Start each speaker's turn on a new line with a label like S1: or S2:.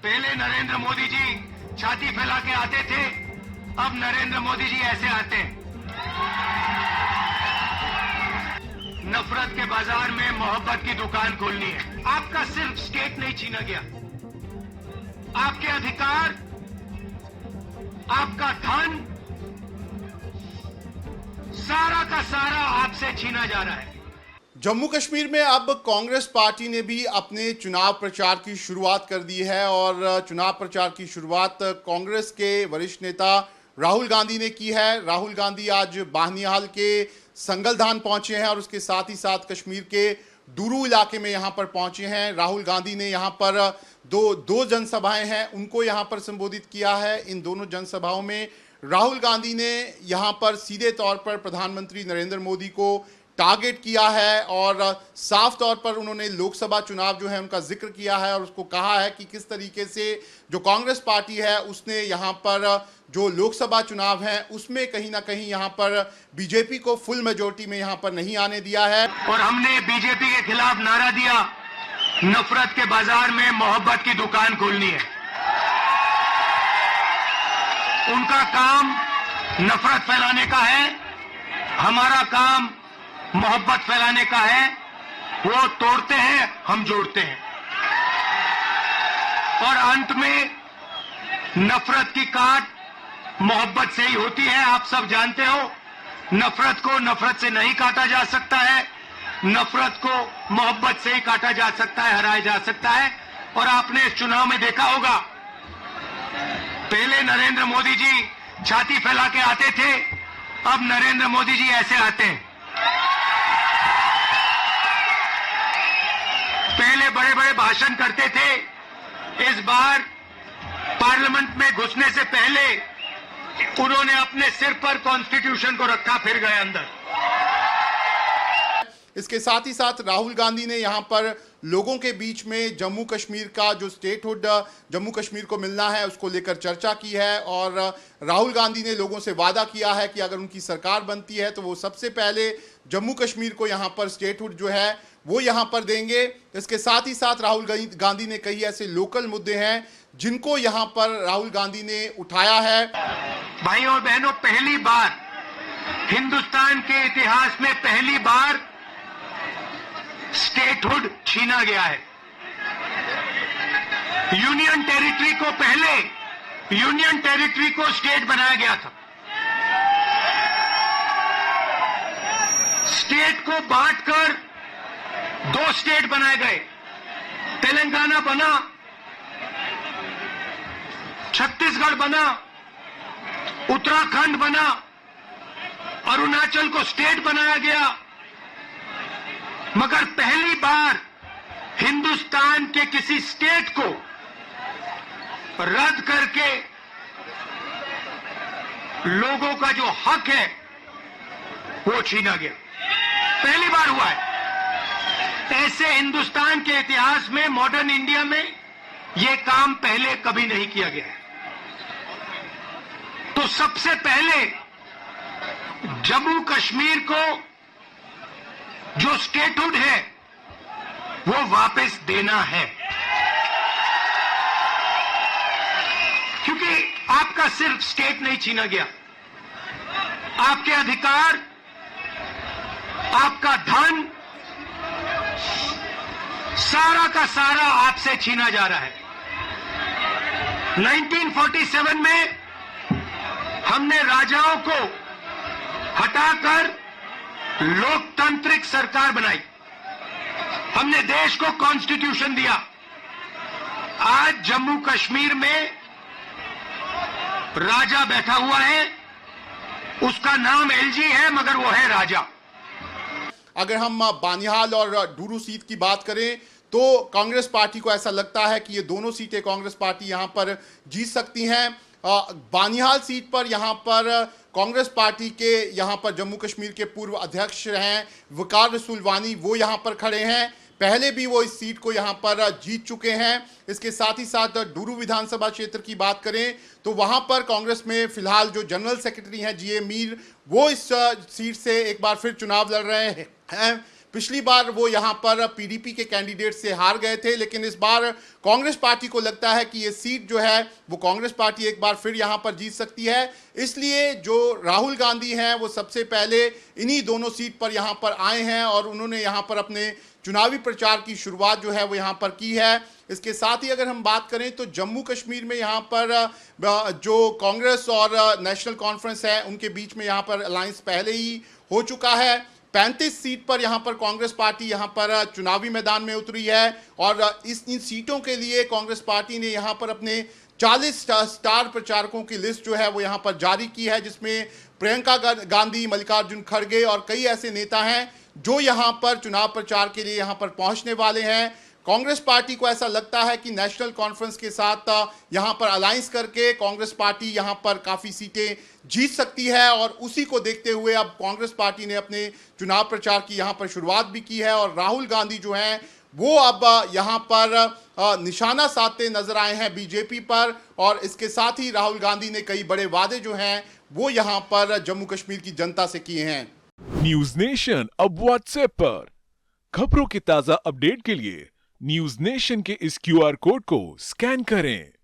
S1: पहले नरेंद्र मोदी जी छाती फैला के आते थे, अब नरेंद्र मोदी जी ऐसे आते हैं। नफरत के बाजार में मोहब्बत की दुकान खोलनी है। आपका सिर्फ स्टेट नहीं छीना गया, आपके अधिकार, आपका धन, सारा का सारा आपसे छीना जा रहा है।
S2: जम्मू कश्मीर में अब कांग्रेस पार्टी ने भी अपने चुनाव प्रचार की शुरुआत कर दी है और चुनाव प्रचार की शुरुआत कांग्रेस के वरिष्ठ नेता राहुल गांधी ने की है। राहुल गांधी आज बानिहाल के संगलधान पहुंचे हैं और उसके साथ ही साथ कश्मीर के डूरू इलाके में यहां पर पहुंचे हैं। राहुल गांधी ने यहां पर दो जनसभाएं हैं, उनको यहां पर संबोधित किया है। इन दोनों जनसभाओं में राहुल गांधी ने यहां पर सीधे तौर पर प्रधानमंत्री नरेंद्र मोदी को टारगेट किया है और साफ तौर पर उन्होंने लोकसभा चुनाव जो है उनका जिक्र किया है और उसको कहा है कि किस तरीके से जो कांग्रेस पार्टी है उसने यहाँ पर जो लोकसभा चुनाव है उसमें कहीं ना कहीं यहाँ पर बीजेपी को फुल मेजोरिटी में यहाँ पर नहीं आने दिया है।
S1: और हमने बीजेपी के खिलाफ नारा दिया, नफरत के बाजार में मोहब्बत की दुकान खोलनी है। उनका काम नफरत फैलाने का है, हमारा काम मोहब्बत फैलाने का है। वो तोड़ते हैं, हम जोड़ते हैं और अंत में नफरत की काट मोहब्बत से ही होती है। आप सब जानते हो, नफरत को नफरत से नहीं काटा जा सकता है, नफरत को मोहब्बत से ही काटा जा सकता है, हराया जा सकता है। और आपने इस चुनाव में देखा होगा, पहले नरेंद्र मोदी जी छाती फैला के आते थे, अब नरेंद्र मोदी जी ऐसे आते हैं। पहले बड़े बड़े भाषण करते थे, इस बार पार्लियामेंट में घुसने से पहले उन्होंने अपने सिर पर कॉन्स्टिट्यूशन को रखा, फिर गए अंदर।
S2: इसके साथ ही साथ राहुल गांधी ने यहाँ पर लोगों के बीच में जम्मू कश्मीर का जो स्टेटहुड जम्मू कश्मीर को मिलना है उसको लेकर चर्चा की है और राहुल गांधी ने लोगों से वादा किया है कि अगर उनकी सरकार बनती है तो वो सबसे पहले जम्मू कश्मीर को यहाँ पर स्टेटहुड जो है वो यहाँ पर देंगे। इसके साथ ही साथ राहुल गांधी ने कई ऐसे लोकल मुद्दे हैं जिनको यहाँ पर राहुल गांधी ने उठाया है।
S1: भाइयों और बहनों, पहली बार हिंदुस्तान के इतिहास में पहली बार स्टेटहुड छीना गया है। यूनियन टेरिटरी को पहले यूनियन टेरिटरी को स्टेट बनाया गया था। स्टेट को बांटकर दो स्टेट बनाए गए, तेलंगाना बना, छत्तीसगढ़ बना, उत्तराखंड बना, अरुणाचल को स्टेट बनाया गया। मगर पहली बार हिंदुस्तान के किसी स्टेट को रद्द करके लोगों का जो हक है वो छीना गया, पहली बार हुआ है। ऐसे हिंदुस्तान के इतिहास में, मॉडर्न इंडिया में यह काम पहले कभी नहीं किया गया है। तो सबसे पहले जम्मू कश्मीर को जो स्टेटहुड है वो वापस देना है, क्योंकि आपका सिर्फ स्टेट नहीं छीना गया, आपके अधिकार, आपका धन, सारा का सारा आपसे छीना जा रहा है। 1947 में हमने राजाओं को हटाकर लोकतांत्रिक सरकार बनाई, हमने देश को कॉन्स्टिट्यूशन दिया। आज जम्मू कश्मीर में राजा बैठा हुआ है, उसका नाम एलजी है मगर वो है राजा।
S2: अगर हम बानिहाल और डूरू सीट की बात करें तो कांग्रेस पार्टी को ऐसा लगता है कि ये दोनों सीटें कांग्रेस पार्टी यहां पर जीत सकती हैं। बानिहाल सीट पर यहां पर कांग्रेस पार्टी के यहां पर जम्मू कश्मीर के पूर्व अध्यक्ष हैं वकार रसूलवानी, वो यहां पर खड़े हैं। पहले भी वो इस सीट को यहां पर जीत चुके हैं। इसके साथ ही साथ डूरू विधानसभा क्षेत्र की बात करें तो वहां पर कांग्रेस में फिलहाल जो जनरल सेक्रेटरी हैं जीए मीर, वो इस सीट से एक बार फिर चुनाव लड़ रहे हैं। पिछली बार वो यहाँ पर पीडीपी के कैंडिडेट से हार गए थे, लेकिन इस बार कांग्रेस पार्टी को लगता है कि ये सीट जो है वो कांग्रेस पार्टी एक बार फिर यहाँ पर जीत सकती है। इसलिए जो राहुल गांधी हैं वो सबसे पहले इन्हीं दोनों सीट पर यहाँ पर आए हैं और उन्होंने यहाँ पर अपने चुनावी प्रचार की शुरुआत जो है वो यहाँ पर की है। इसके साथ ही अगर हम बात करें तो जम्मू कश्मीर में यहाँ पर जो कांग्रेस और नेशनल कॉन्फ्रेंस है उनके बीच में यहाँ पर अलायंस पहले ही हो चुका है। 35 सीट पर यहाँ पर कांग्रेस पार्टी यहाँ पर चुनावी मैदान में उतरी है और इन सीटों के लिए कांग्रेस पार्टी ने यहाँ पर अपने 40 स्टार प्रचारकों की लिस्ट जो है वो यहाँ पर जारी की है, जिसमें प्रियंका गांधी, मल्लिकार्जुन खड़गे और कई ऐसे नेता हैं जो यहाँ पर चुनाव प्रचार के लिए यहाँ पर पहुंचने वाले हैं। कांग्रेस पार्टी को ऐसा लगता है कि नेशनल कॉन्फ्रेंस के साथ यहाँ पर अलायंस करके कांग्रेस पार्टी यहाँ पर काफ़ी सीटें जीत सकती है और उसी को देखते हुए अब कांग्रेस पार्टी ने अपने चुनाव प्रचार की यहाँ पर शुरुआत भी की है और राहुल गांधी जो हैं वो अब यहाँ पर निशाना साधते नजर आए हैं बीजेपी पर। और इसके साथ ही राहुल गांधी ने कई बड़े वादे जो हैं वो यहाँ पर जम्मू कश्मीर की जनता से किए हैं।
S3: न्यूज नेशन अब व्हाट्सएप पर खबरों के ताजा अपडेट के लिए न्यूज नेशन के इस QR कोड को स्कैन करें।